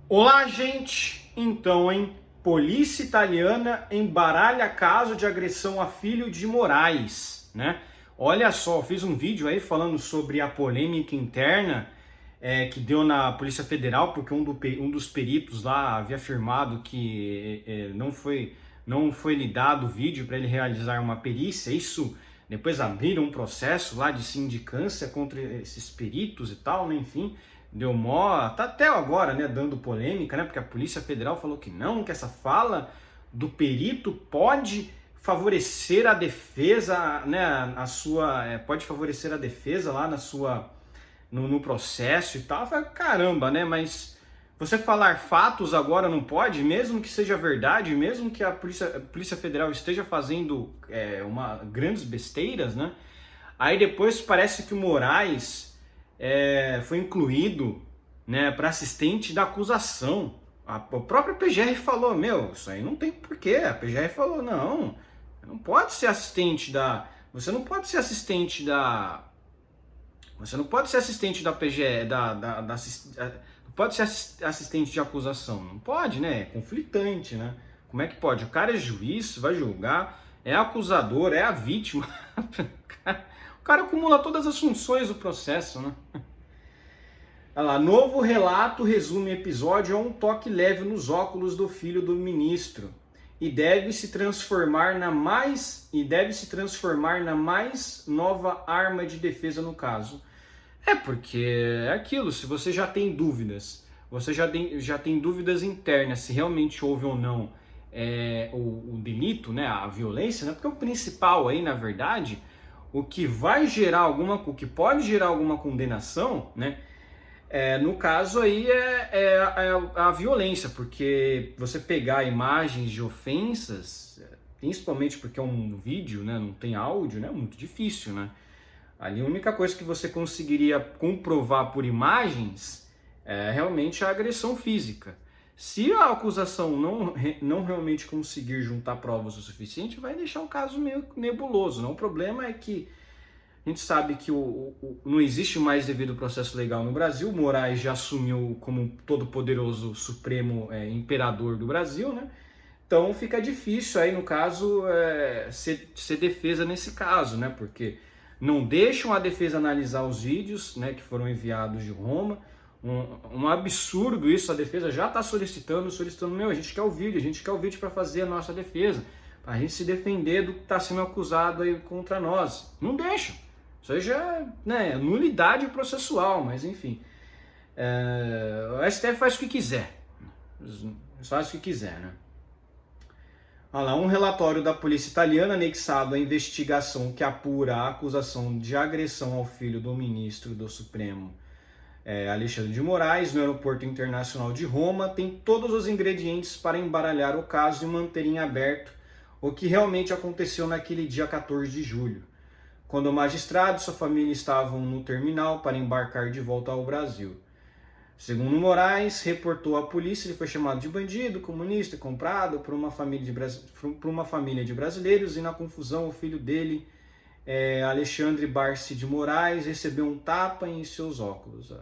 Olá, gente! Então, hein? Polícia italiana embaralha caso de agressão a filho de Moraes, né? Olha só, eu fiz um vídeo aí falando sobre a polêmica interna que deu na Polícia Federal, porque um dos peritos lá havia afirmado que não foi lhe dado o vídeo para ele realizar uma perícia. Isso depois abriram um processo lá de sindicância contra esses peritos e tal, né? Enfim. Deu mó, tá até agora, né, dando polêmica, né, porque a Polícia Federal falou que essa fala do perito pode favorecer a defesa, né, pode favorecer a defesa lá no processo e tal. Eu falei, caramba, né, mas você falar fatos agora não pode, mesmo que seja verdade, mesmo que a Polícia Federal esteja fazendo grandes besteiras, né, aí depois parece que o Moraes foi incluído, né, para assistente da acusação. A própria PGR falou, isso aí não tem porquê. A PGR falou, não pode ser assistente da... Você não pode ser assistente da... Você não pode ser assistente da PGR, não pode ser assistente de acusação. Não pode, né? É conflitante, né? Como é que pode? O cara é juiz, vai julgar, é acusador, é a vítima. O cara acumula todas as funções do processo, né? Olha lá, novo relato resume episódio a um toque leve nos óculos do filho do ministro e deve se transformar na mais nova arma de defesa no caso. Porque é aquilo, se você já tem dúvidas, você já tem dúvidas internas se realmente houve ou não o delito, né, a violência, né? Porque o principal aí, na verdade, o que pode gerar alguma condenação, né? No caso aí é a violência, porque você pegar imagens de ofensas, principalmente porque é um vídeo, né, não tem áudio, né, é muito difícil, né? Ali a única coisa que você conseguiria comprovar por imagens é realmente a agressão física. Se a acusação não realmente conseguir juntar provas o suficiente, vai deixar o caso meio nebuloso, não? O problema é que a gente sabe que não existe mais devido processo legal no Brasil. O Moraes já assumiu como todo-poderoso supremo imperador do Brasil, né? Então fica difícil aí, no caso, ser defesa nesse caso, né? Porque não deixam a defesa analisar os vídeos, né, que foram enviados de Roma. Um absurdo isso, a defesa já está solicitando, a gente quer o vídeo para fazer a nossa defesa, para a gente se defender do que está sendo acusado aí contra nós. Não deixam. Isso aí já é nulidade processual, mas enfim. O STF faz o que quiser. Faz o que quiser, né? Olha lá, um relatório da polícia italiana anexado à investigação que apura a acusação de agressão ao filho do ministro do Supremo, Alexandre de Moraes, no Aeroporto Internacional de Roma, tem todos os ingredientes para embaralhar o caso e manter em aberto o que realmente aconteceu naquele dia 14 de julho. Quando o magistrado e sua família estavam no terminal para embarcar de volta ao Brasil. Segundo Moraes, reportou à polícia, ele foi chamado de bandido, comunista, comprado por uma família de brasileiros, e na confusão o filho dele, Alexandre Barsi de Moraes, recebeu um tapa em seus óculos.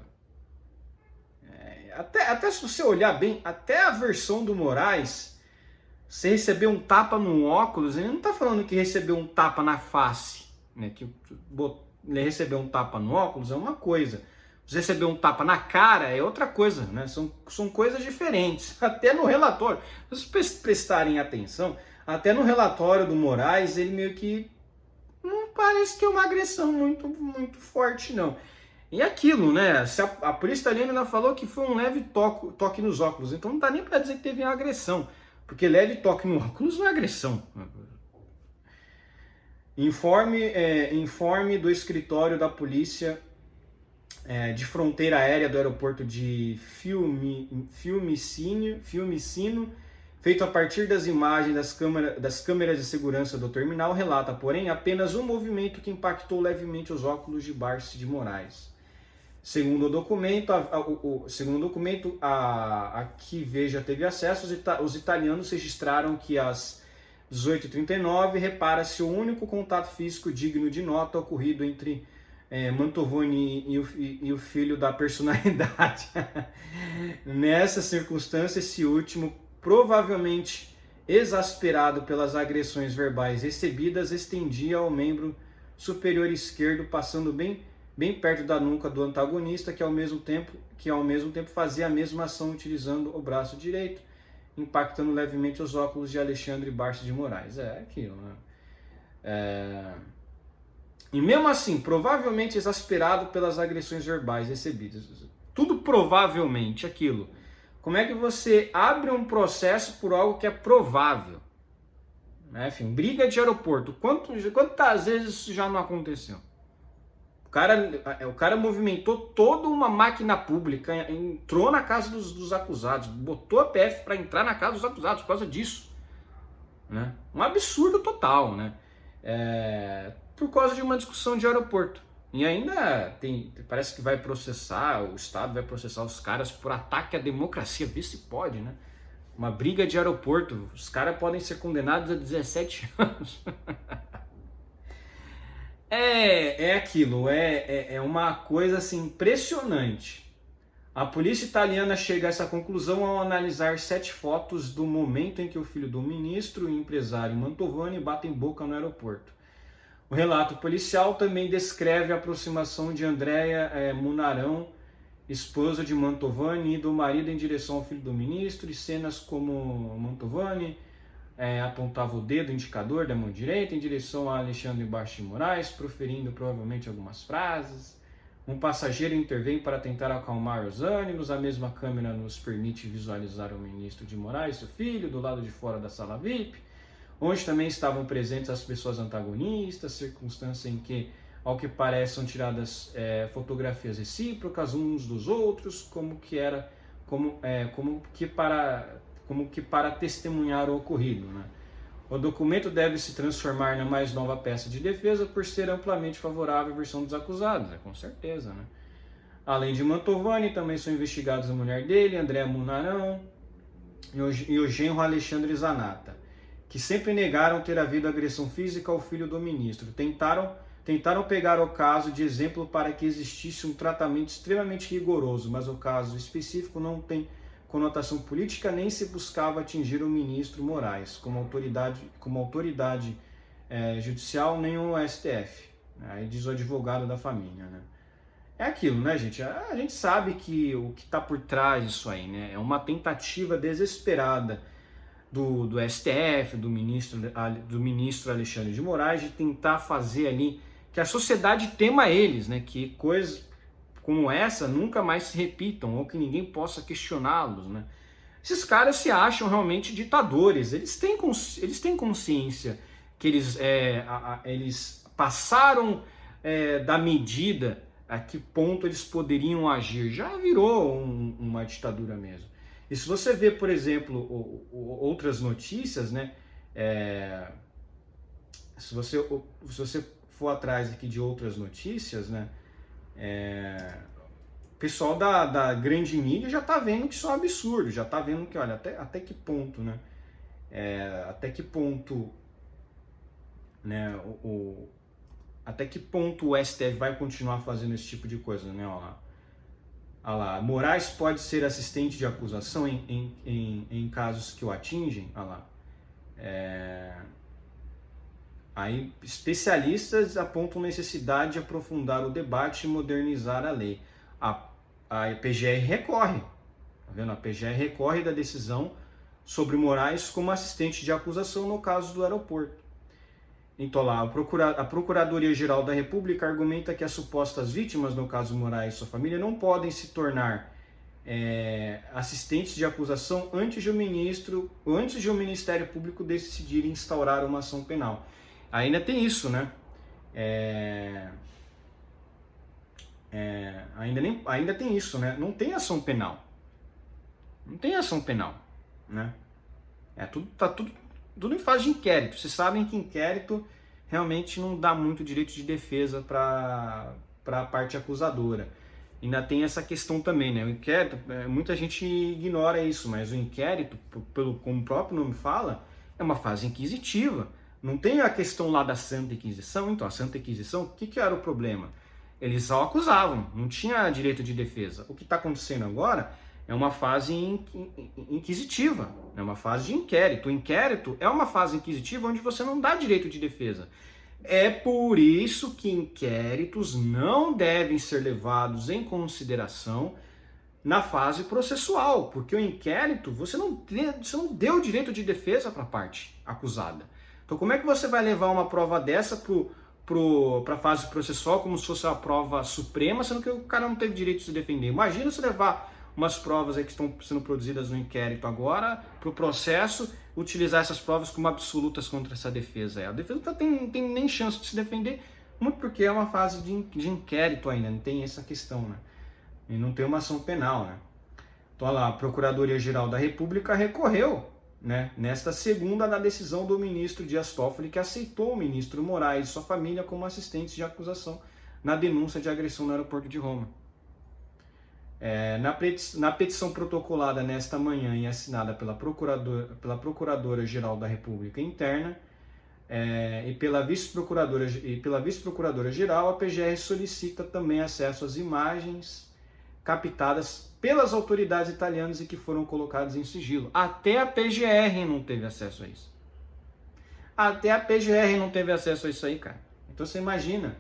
Até se você olhar bem, até a versão do Moraes, você recebeu um tapa no óculos, ele não está falando que recebeu um tapa na face, né? Que ele recebeu um tapa no óculos é uma coisa. Você receber um tapa na cara é outra coisa, né? São coisas diferentes. Até no relatório, se vocês prestarem atenção, até no relatório do Moraes, ele meio que não parece que é uma agressão muito, muito forte, não. E aquilo, né? Se a polícia italiana ainda falou que foi um leve toque nos óculos, então não dá nem para dizer que teve uma agressão, porque leve toque no óculos não é agressão. Informe do escritório da polícia de fronteira aérea do aeroporto de Fiumicino, feito a partir das imagens das câmeras de segurança do terminal, relata, porém, apenas um movimento que impactou levemente os óculos de Barsi de Moraes. Segundo o documento, a que Veja teve acesso, os italianos registraram que às 18h39 repara-se o único contato físico digno de nota ocorrido entre Mantovani e o filho da personalidade. Nessa circunstância, esse último, provavelmente exasperado pelas agressões verbais recebidas, estendia ao membro superior esquerdo, passando bem perto da nuca do antagonista, que ao mesmo tempo fazia a mesma ação utilizando o braço direito, impactando levemente os óculos de Alexandre Barça de Moraes. É aquilo, né? E mesmo assim, provavelmente exasperado pelas agressões verbais recebidas. Tudo provavelmente aquilo. Como é que você abre um processo por algo que é provável? Enfim, briga de aeroporto. Quantas vezes isso já não aconteceu? O cara movimentou toda uma máquina pública, entrou na casa dos acusados, botou a PF para entrar na casa dos acusados por causa disso. Né? Um absurdo total, né? Por causa de uma discussão de aeroporto. E ainda parece que vai processar, o Estado vai processar os caras por ataque à democracia, vê se pode, né? Uma briga de aeroporto, os caras podem ser condenados a 17 anos. Aquilo, é uma coisa assim impressionante. A polícia italiana chega a essa conclusão ao analisar 7 fotos do momento em que o filho do ministro e empresário Mantovani batem boca no aeroporto. O relato policial também descreve a aproximação de Andrea Munarão, esposa de Mantovani, e do marido em direção ao filho do ministro, e cenas como Mantovani apontava o dedo indicador da mão direita em direção a Alexandre Barça de Moraes, proferindo provavelmente algumas frases. Um passageiro intervém para tentar acalmar os ânimos. A mesma câmera nos permite visualizar o ministro de Moraes, seu filho, do lado de fora da sala VIP, onde também estavam presentes as pessoas antagonistas, circunstância em que, ao que parece, são tiradas fotografias recíprocas uns dos outros, como que para testemunhar o ocorrido. Né? O documento deve se transformar na mais nova peça de defesa por ser amplamente favorável à versão dos acusados, com certeza. Né? Além de Mantovani, também são investigados a mulher dele, Andrea Munarão, e o genro Alexandre Zanata, que sempre negaram ter havido agressão física ao filho do ministro. Tentaram pegar o caso de exemplo para que existisse um tratamento extremamente rigoroso, mas o caso específico não tem conotação política, nem se buscava atingir o ministro Moraes como autoridade judicial, nem o STF. Aí diz o advogado da família. Né? É aquilo, né, gente? A gente sabe que o que está por trás disso aí, né? É uma tentativa desesperada do STF, do ministro Alexandre de Moraes, de tentar fazer ali que a sociedade tema eles, né? Que coisas como essa nunca mais se repitam, ou que ninguém possa questioná-los, né? Esses caras se acham realmente ditadores, eles têm consciência que eles passaram da medida a que ponto eles poderiam agir, já virou uma ditadura mesmo. E se você vê, por exemplo, outras notícias, né, se você for atrás aqui de outras notícias, né, o pessoal da grande mídia já está vendo que isso é um absurdo, já está vendo que, olha, até que ponto, né, até que ponto o STF vai continuar fazendo esse tipo de coisa, né, olha lá, Moraes pode ser assistente de acusação em casos que o atingem, olha lá. Aí, especialistas apontam necessidade de aprofundar o debate e modernizar a lei. A PGR recorre, tá vendo? A PGR recorre da decisão sobre Moraes como assistente de acusação no caso do aeroporto. Então lá, a Procuradoria-Geral da República argumenta que as supostas vítimas, no caso Moraes e sua família, não podem se tornar assistentes de acusação antes de o Ministério Público decidir instaurar uma ação penal. Ainda tem isso, né? Ainda tem isso, né? Não tem ação penal. Não tem ação penal, né? Tá tudo em fase de inquérito. Vocês sabem que inquérito realmente não dá muito direito de defesa para a parte acusadora. Ainda tem essa questão também, né? O inquérito, muita gente ignora isso, mas o inquérito, como o próprio nome fala, é uma fase inquisitiva. Não tem a questão lá da Santa Inquisição. Então, a Santa Inquisição, o que era o problema? Eles só acusavam, não tinha direito de defesa. O que está acontecendo agora é uma fase inquisitiva, é uma fase de inquérito. O inquérito é uma fase inquisitiva onde você não dá direito de defesa. É por isso que inquéritos não devem ser levados em consideração na fase processual, porque o inquérito, você não deu direito de defesa para a parte acusada. Então como é que você vai levar uma prova dessa para a fase processual como se fosse a prova suprema, sendo que o cara não teve direito de se defender? Imagina se levar umas provas aí que estão sendo produzidas no inquérito agora para o processo, utilizar essas provas como absolutas contra essa defesa. A defesa não tem nem chance de se defender, muito porque é uma fase de inquérito ainda, não tem essa questão, né? E não tem uma ação penal, né? Então, olha lá, a Procuradoria-Geral da República recorreu, né, nesta segunda da decisão do ministro Dias Toffoli, que aceitou o ministro Moraes e sua família como assistentes de acusação na denúncia de agressão no aeroporto de Roma. Na petição protocolada nesta manhã e assinada pela Procuradora-Geral da República Interna e pela Vice-Procuradora-Geral, a PGR solicita também acesso às imagens captadas pelas autoridades italianas e que foram colocadas em sigilo. Até a PGR não teve acesso a isso. Até a PGR não teve acesso a isso aí, cara. Então você imagina.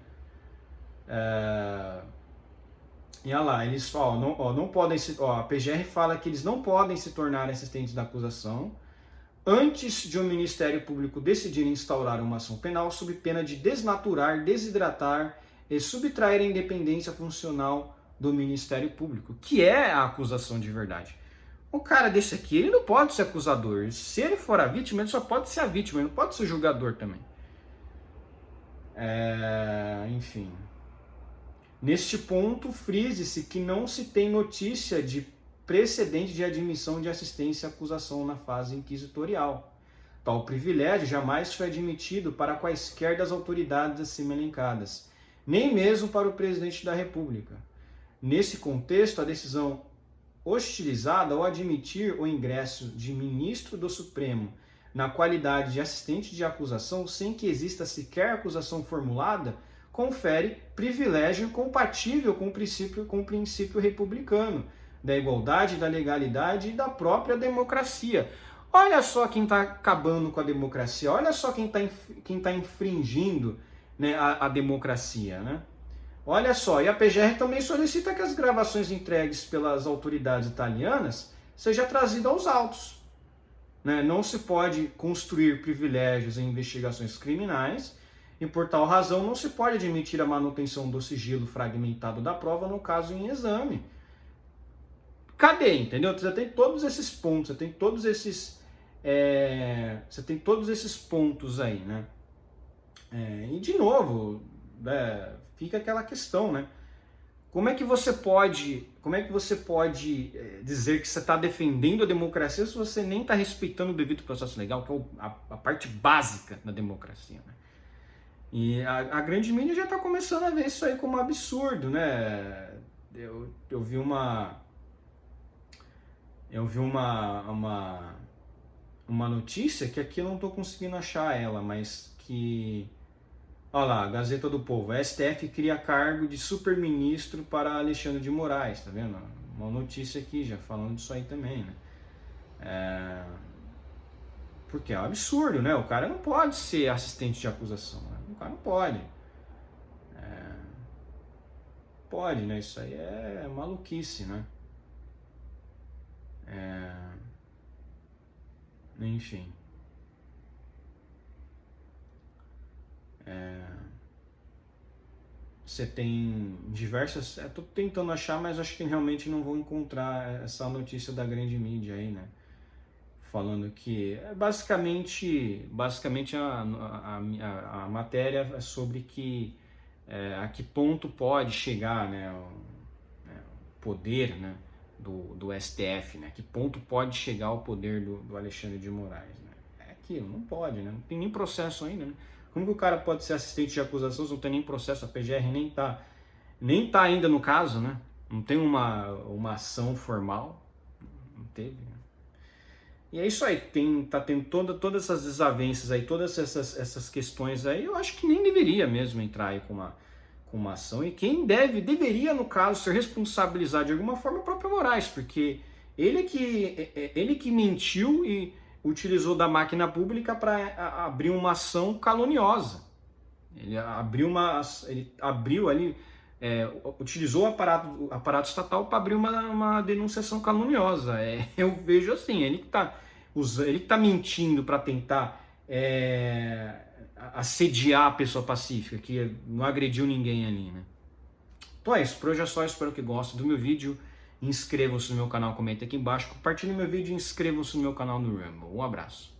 E olha lá, eles não podem a PGR fala que eles não podem se tornar assistentes da acusação antes de o Ministério Público decidir instaurar uma ação penal sob pena de desnaturar, desidratar e subtrair a independência funcional do Ministério Público, que é a acusação de verdade. O cara desse aqui, ele não pode ser acusador. Se ele for a vítima, ele só pode ser a vítima, ele não pode ser julgador também. Enfim. Neste ponto, frise-se que não se tem notícia de precedente de admissão de assistência à acusação na fase inquisitorial. Tal privilégio jamais foi admitido para quaisquer das autoridades acima elencadas, nem mesmo para o presidente da República. Nesse contexto, a decisão hostilizada ao admitir o ingresso de ministro do Supremo na qualidade de assistente de acusação sem que exista sequer acusação formulada, confere privilégio compatível com o princípio republicano, da igualdade, da legalidade e da própria democracia. Olha só quem está acabando com a democracia, olha só quem tá infringindo, né, a democracia, né? Olha só, e a PGR também solicita que as gravações entregues pelas autoridades italianas sejam trazidas aos autos. Né? Não se pode construir privilégios em investigações criminais e, por tal razão, não se pode admitir a manutenção do sigilo fragmentado da prova no caso em exame. Cadê, entendeu? Você tem todos esses pontos, você tem todos esses pontos aí, né? E, de novo, fica aquela questão, né? Como é que você pode dizer que você está defendendo a democracia se você nem está respeitando o devido processo legal, que é a parte básica da democracia, né? E a grande mídia já está começando a ver isso aí como um absurdo, né? Eu vi uma notícia que aqui eu não estou conseguindo achar ela, mas que... Olha lá, Gazeta do Povo. A STF cria cargo de superministro para Alexandre de Moraes, tá vendo? Uma notícia aqui já falando disso aí também, né? Porque é um absurdo, né? O cara não pode ser assistente de acusação, né? O cara não pode. Pode, né? Isso aí é maluquice, né? Enfim. Você tem diversas... Estou tentando achar, mas acho que realmente não vou encontrar essa notícia da grande mídia aí, né? Falando que... Basicamente a matéria é sobre que... a que ponto pode chegar, né, o poder, né, do STF, né? Que ponto pode chegar o poder do Alexandre de Moraes, né? É aquilo, não pode, né? Não tem nem processo ainda, né? Como que o cara pode ser assistente de acusação se não tem nem processo? A PGR nem tá ainda no caso, né? Não tem uma ação formal. Não teve, né? E é isso aí, tá tendo todas essas desavenças aí, todas essas questões aí, eu acho que nem deveria mesmo entrar aí com uma ação. E quem deveria, no caso, ser responsabilizado de alguma forma é o próprio Moraes, porque Ele que mentiu e utilizou da máquina pública para abrir uma ação caluniosa. Ele abriu ali, utilizou o aparato estatal para abrir uma denunciação caluniosa. Eu vejo assim, ele que tá mentindo para tentar assediar a pessoa pacífica, que não agrediu ninguém ali, né? Então é isso, por hoje é só, espero que gostem do meu vídeo. Inscrevam-se no meu canal, comentem aqui embaixo, compartilhem meu vídeo e inscrevam-se no meu canal no Rumble. Um abraço.